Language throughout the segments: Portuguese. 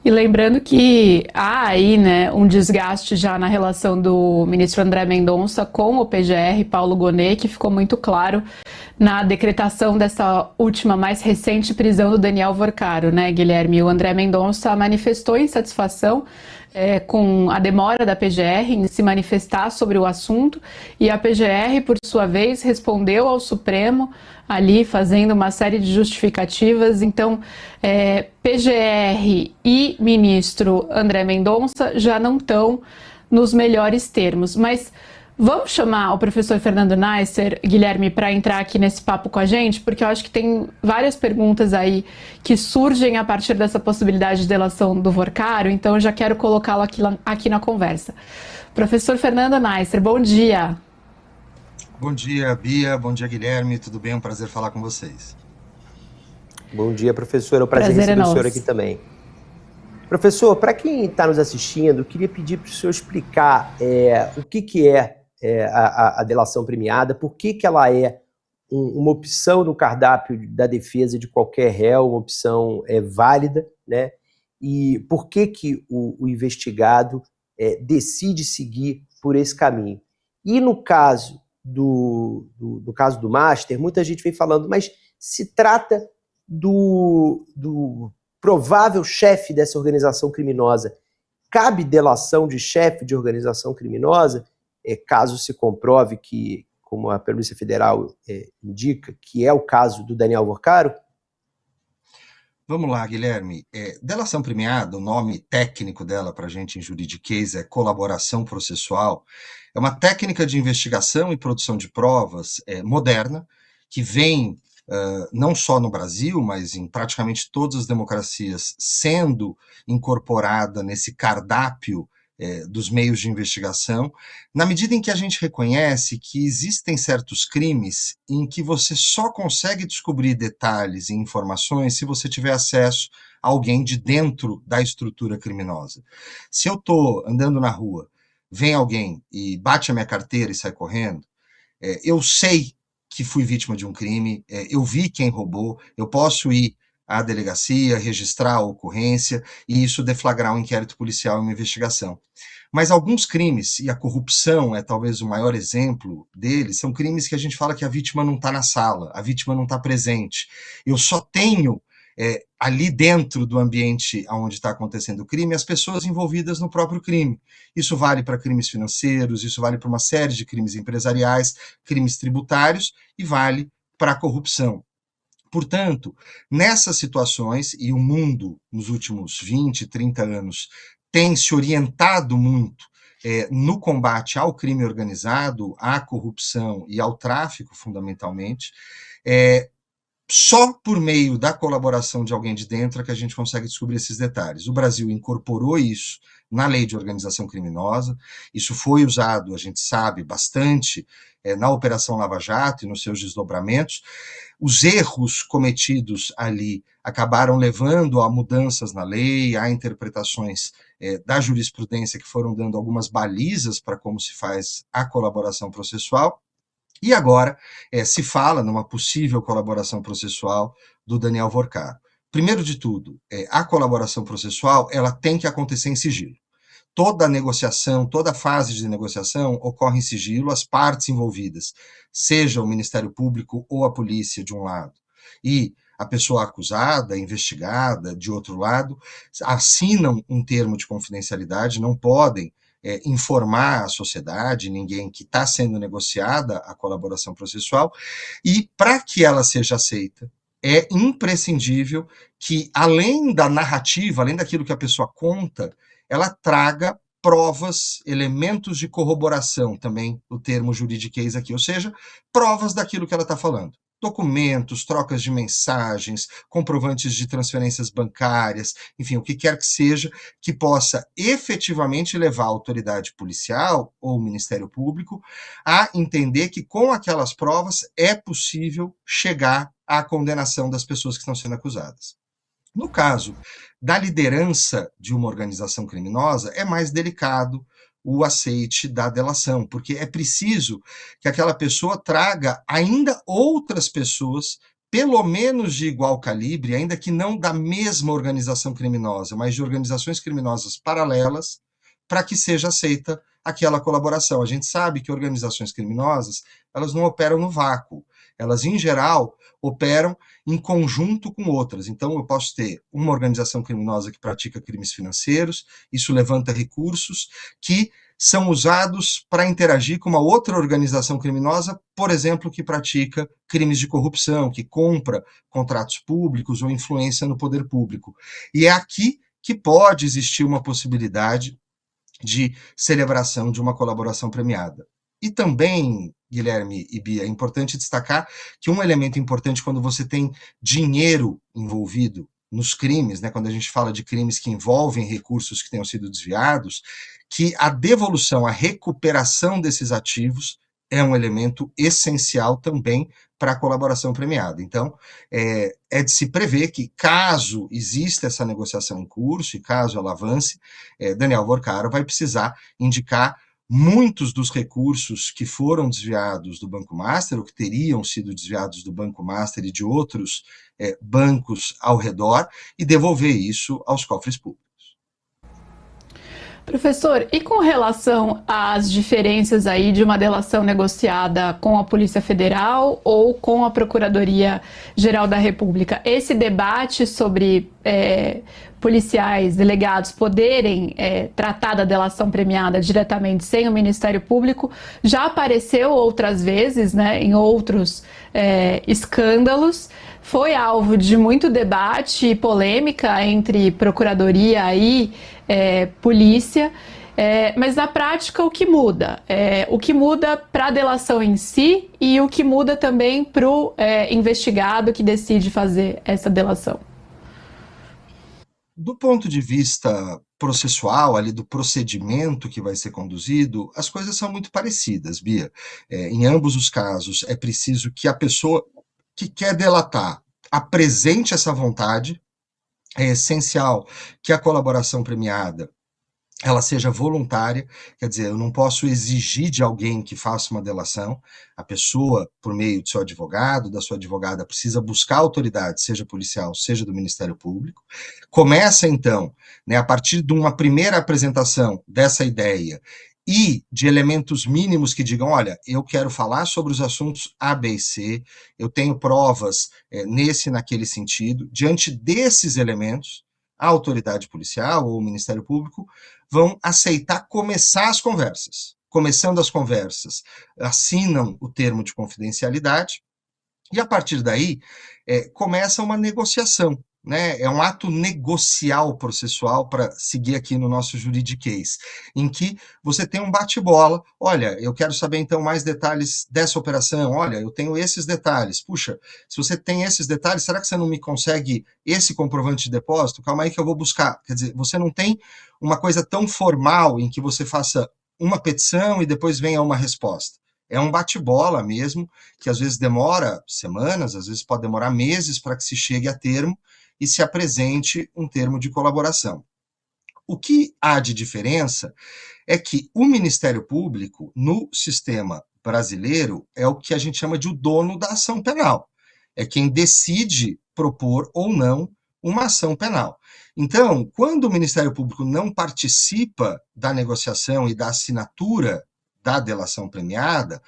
E lembrando que há aí, né, um desgaste já na relação do ministro André Mendonça com o PGR, Paulo Gonet, que ficou muito claro na decretação dessa última, mais recente prisão do Daniel Vorcaro, né, Guilherme? O André Mendonça manifestou insatisfação com a demora da PGR em se manifestar sobre o assunto, e a PGR, por sua vez, respondeu ao Supremo ali fazendo uma série de justificativas. Então, PGR e ministro André Mendonça já não estão nos melhores termos. Mas vamos chamar o professor Fernando Neisser, Guilherme, para entrar aqui nesse papo com a gente, porque eu acho que tem várias perguntas aí que surgem a partir dessa possibilidade de delação do Vorcaro, então eu já quero colocá-lo aqui na conversa. Professor Fernando Neisser, bom dia. Bom dia, Bia. Bom dia, Guilherme. Tudo bem? É um prazer falar com vocês. Bom dia, professor. É um prazer Prazer é receber o senhor nosso. aqui também. Professor, para quem está nos assistindo, eu queria pedir para o senhor explicar o que é a delação premiada, por que ela é uma opção no cardápio da defesa de qualquer réu, uma opção válida, né? E por que o investigado decide seguir por esse caminho. E no caso do caso do Master, muita gente vem falando, mas se trata do provável chefe dessa organização criminosa. Cabe delação de chefe de organização criminosa, caso se comprove que, como a Polícia Federal indica, que é o caso do Daniel Vorcaro? Vamos lá, Guilherme. Delação premiada, o nome técnico dela para a gente em juridiquês é colaboração processual. É uma técnica de investigação e produção de provas moderna, que vem não só no Brasil, mas em praticamente todas as democracias, sendo incorporada nesse cardápio dos meios de investigação, na medida em que a gente reconhece que existem certos crimes em que você só consegue descobrir detalhes e informações se você tiver acesso a alguém de dentro da estrutura criminosa. Se eu estou andando na rua, vem alguém e bate a minha carteira e sai correndo, eu sei que fui vítima de um crime, eu vi quem roubou, eu posso ir à delegacia, registrar a ocorrência e isso deflagrar um inquérito policial e uma investigação. Mas alguns crimes, e a corrupção é talvez o maior exemplo deles, são crimes que a gente fala que a vítima não está na sala, a vítima não está presente. Eu só tenho ali dentro do ambiente onde está acontecendo o crime, as pessoas envolvidas no próprio crime. Isso vale para crimes financeiros, isso vale para uma série de crimes empresariais, crimes tributários e vale para a corrupção. Portanto, nessas situações, e o mundo nos últimos 20, 30 anos tem se orientado muito no combate ao crime organizado, à corrupção e ao tráfico, fundamentalmente, só por meio da colaboração de alguém de dentro é que a gente consegue descobrir esses detalhes. O Brasil incorporou isso na lei de organização criminosa, isso foi usado, a gente sabe, bastante na Operação Lava Jato e nos seus desdobramentos. Os erros cometidos ali acabaram levando a mudanças na lei, a interpretações da jurisprudência que foram dando algumas balizas para como se faz a colaboração processual. E agora se fala numa possível colaboração processual do Daniel Vorcaro. Primeiro de tudo, a colaboração processual ela tem que acontecer em sigilo. Toda a negociação, toda a fase de negociação ocorre em sigilo, as partes envolvidas, seja o Ministério Público ou a polícia de um lado, e a pessoa acusada, investigada, de outro lado, assinam um termo de confidencialidade, não podem informar a sociedade, ninguém que está sendo negociada a colaboração processual, e para que ela seja aceita, é imprescindível que, além da narrativa, além daquilo que a pessoa conta, ela traga provas, elementos de corroboração, também o termo juridiquês aqui, ou seja, provas daquilo que ela está falando. Documentos, trocas de mensagens, comprovantes de transferências bancárias, enfim, o que quer que seja, que possa efetivamente levar a autoridade policial ou o Ministério Público a entender que com aquelas provas é possível chegar à condenação das pessoas que estão sendo acusadas. No caso da liderança de uma organização criminosa, é mais delicado o aceite da delação, porque é preciso que aquela pessoa traga ainda outras pessoas pelo menos de igual calibre, ainda que não da mesma organização criminosa, mas de organizações criminosas paralelas, para que seja aceita aquela colaboração. A gente sabe que organizações criminosas, elas não operam no vácuo. Elas, em geral, operam em conjunto com outras. Então, eu posso ter uma organização criminosa que pratica crimes financeiros, isso levanta recursos que são usados para interagir com uma outra organização criminosa, por exemplo, que pratica crimes de corrupção, que compra contratos públicos ou influência no poder público. E é aqui que pode existir uma possibilidade de celebração de uma colaboração premiada. E também, Guilherme e Bia, é importante destacar que um elemento importante quando você tem dinheiro envolvido nos crimes, né, quando a gente fala de crimes que envolvem recursos que tenham sido desviados, que a devolução, a recuperação desses ativos é um elemento essencial também para a colaboração premiada. Então, é de se prever que, caso exista essa negociação em curso e caso ela avance, Daniel Vorcaro vai precisar indicar muitos dos recursos que foram desviados do Banco Master, ou que teriam sido desviados do Banco Master e de outros bancos ao redor, e devolver isso aos cofres públicos. Professor, e com relação às diferenças aí de uma delação negociada com a Polícia Federal ou com a Procuradoria-Geral da República, esse debate sobre policiais, delegados poderem tratar da delação premiada diretamente sem o Ministério Público já apareceu outras vezes, né, em outros escândalos. Foi alvo de muito debate e polêmica entre Procuradoria e polícia, mas na prática o que muda? O que muda para a delação em si e o que muda também para o investigado que decide fazer essa delação? Do ponto de vista processual, ali do procedimento que vai ser conduzido, as coisas são muito parecidas, Bia. Em ambos os casos, é preciso que a pessoa que quer delatar apresente essa vontade. É essencial que a colaboração premiada ela seja voluntária, quer dizer, eu não posso exigir de alguém que faça uma delação, a pessoa, por meio do seu advogado, da sua advogada, precisa buscar autoridade, seja policial, seja do Ministério Público. Começa, então, né, a partir de uma primeira apresentação dessa ideia e de elementos mínimos que digam, olha, eu quero falar sobre os assuntos A, B e C, eu tenho provas nesse e naquele sentido. Diante desses elementos, a autoridade policial ou o Ministério Público vão aceitar começar as conversas. Começando as conversas, assinam o termo de confidencialidade e, a partir daí, começa uma negociação. Né, é um ato negocial processual, para seguir aqui no nosso juridiquês, em que você tem um bate-bola, olha, eu quero saber então mais detalhes dessa operação, olha, eu tenho esses detalhes, puxa, se você tem esses detalhes, será que você não me consegue esse comprovante de depósito? Calma aí que eu vou buscar. Quer dizer, você não tem uma coisa tão formal em que você faça uma petição e depois venha uma resposta. É um bate-bola mesmo, que às vezes demora semanas, às vezes pode demorar meses para que se chegue a termo, e se apresente um termo de colaboração. O que há de diferença é que o Ministério Público, no sistema brasileiro, é o que a gente chama de o dono da ação penal. É quem decide propor ou não uma ação penal. Então, quando o Ministério Público não participa da negociação e da assinatura da delação premiada,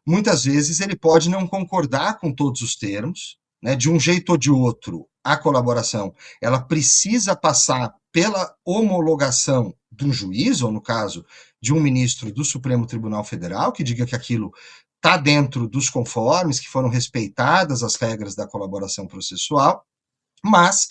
muitas vezes ele pode não concordar com todos os termos, né, de um jeito ou de outro. A colaboração, ela precisa passar pela homologação de um juiz, ou no caso, de um ministro do Supremo Tribunal Federal, que diga que aquilo está dentro dos conformes, que foram respeitadas as regras da colaboração processual, mas,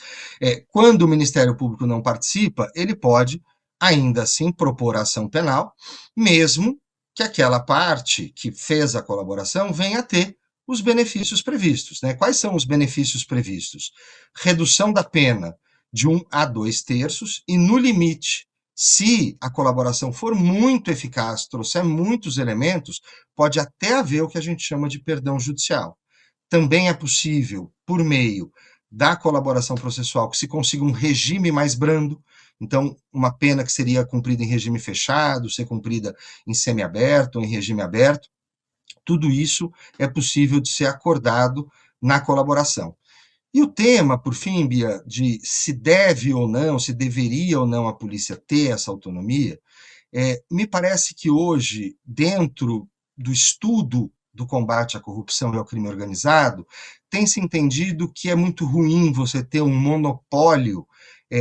quando o Ministério Público não participa, ele pode, ainda assim, propor ação penal, mesmo que aquela parte que fez a colaboração venha a ter os benefícios previstos. Né? Quais são os benefícios previstos? Redução da pena de 1 a 2/3 e, no limite, se a colaboração for muito eficaz, trouxer muitos elementos, pode até haver o que a gente chama de perdão judicial. Também é possível, por meio da colaboração processual, que se consiga um regime mais brando, então uma pena que seria cumprida em regime fechado, ser cumprida em semiaberto ou em regime aberto. Tudo isso é possível de ser acordado na colaboração. E o tema, por fim, Bia, de se deve ou não, se deveria ou não a polícia ter essa autonomia, me parece que hoje, dentro do estudo do combate à corrupção e ao crime organizado, tem se entendido que é muito ruim você ter um monopólio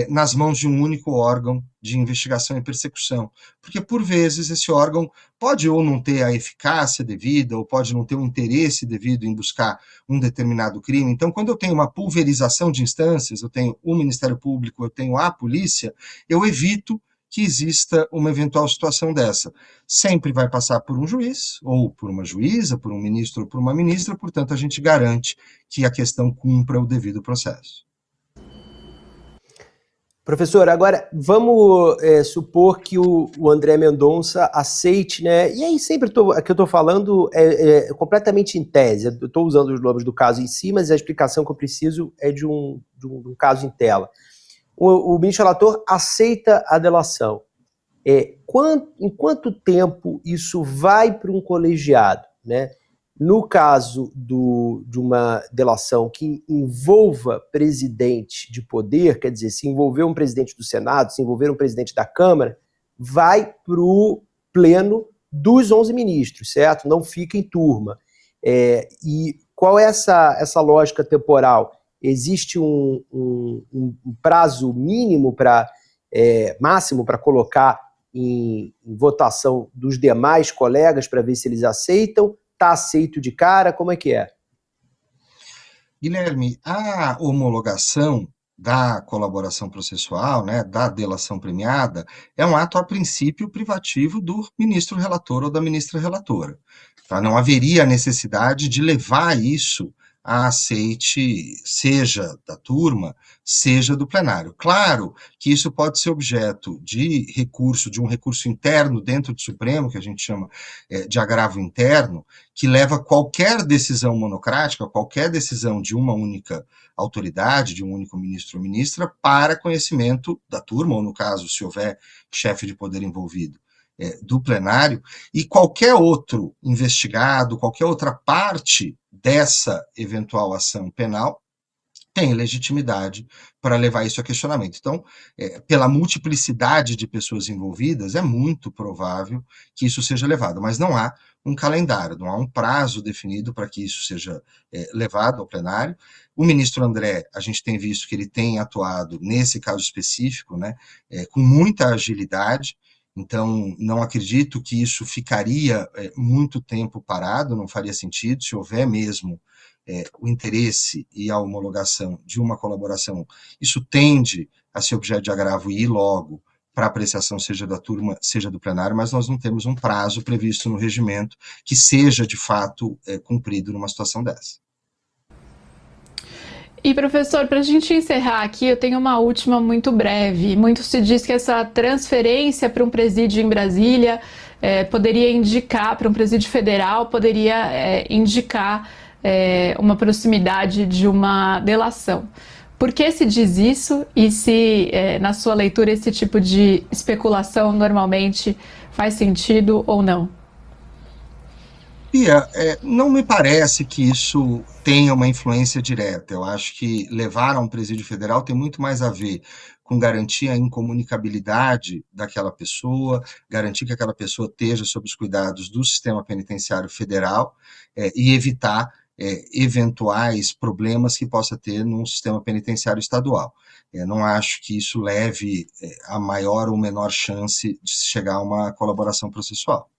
nas mãos de um único órgão de investigação e persecução, porque por vezes esse órgão pode ou não ter a eficácia devida, ou pode não ter um interesse devido em buscar um determinado crime. Então, quando eu tenho uma pulverização de instâncias, eu tenho o Ministério Público, eu tenho a polícia, eu evito que exista uma eventual situação dessa. Sempre vai passar por um juiz, ou por uma juíza, por um ministro ou por uma ministra, portanto, a gente garante que a questão cumpra o devido processo. Professor, agora vamos supor que o André Mendonça aceite, né? E aí sempre que eu estou falando é completamente em tese. Eu estou usando os nomes do caso em si, mas a explicação que eu preciso é de um caso em tela. O ministro relator aceita a delação. Em quanto tempo isso vai para um colegiado, né? No caso de uma delação que envolva presidente de poder, quer dizer, se envolver um presidente do Senado, se envolver um presidente da Câmara, vai para o pleno dos 11 ministros, certo? Não fica em turma. E qual é essa lógica temporal? Existe um prazo mínimo máximo para colocar em votação dos demais colegas para ver se eles aceitam? Está aceito de cara? Como é que é? Guilherme, a homologação da colaboração processual, né, da delação premiada, é um ato, a princípio, privativo do ministro relator ou da ministra relatora. Tá? Não haveria necessidade de levar isso a aceite, seja da turma, seja do plenário. Claro que isso pode ser objeto de um recurso interno dentro do Supremo, que a gente chama de agravo interno, que leva qualquer decisão monocrática, qualquer decisão de uma única autoridade, de um único ministro ou ministra, para conhecimento da turma, ou no caso, se houver chefe de poder envolvido, do plenário, e qualquer outro investigado, qualquer outra parte dessa eventual ação penal tem legitimidade para levar isso a questionamento. Então, pela multiplicidade de pessoas envolvidas, é muito provável que isso seja levado, mas não há um calendário, não há um prazo definido para que isso seja levado ao plenário. O ministro André, a gente tem visto que ele tem atuado, nesse caso específico, né, com muita agilidade. Então, não acredito que isso ficaria muito tempo parado, não faria sentido, se houver mesmo o interesse e a homologação de uma colaboração, isso tende a ser objeto de agravo e ir logo para apreciação, seja da turma, seja do plenário, mas nós não temos um prazo previsto no regimento que seja, de fato, cumprido numa situação dessa. E, professor, para a gente encerrar aqui, eu tenho uma última muito breve. Muito se diz que essa transferência para um presídio em Brasília poderia indicar, para um presídio federal, poderia indicar uma proximidade de uma delação. Por que se diz isso e se, na sua leitura, esse tipo de especulação normalmente faz sentido ou não? Pia, não me parece que isso tenha uma influência direta. Eu acho que levar a um presídio federal tem muito mais a ver com garantir a incomunicabilidade daquela pessoa, garantir que aquela pessoa esteja sob os cuidados do sistema penitenciário federal e evitar eventuais problemas que possa ter num sistema penitenciário estadual. Não acho que isso leve a maior ou menor chance de chegar a uma colaboração processual.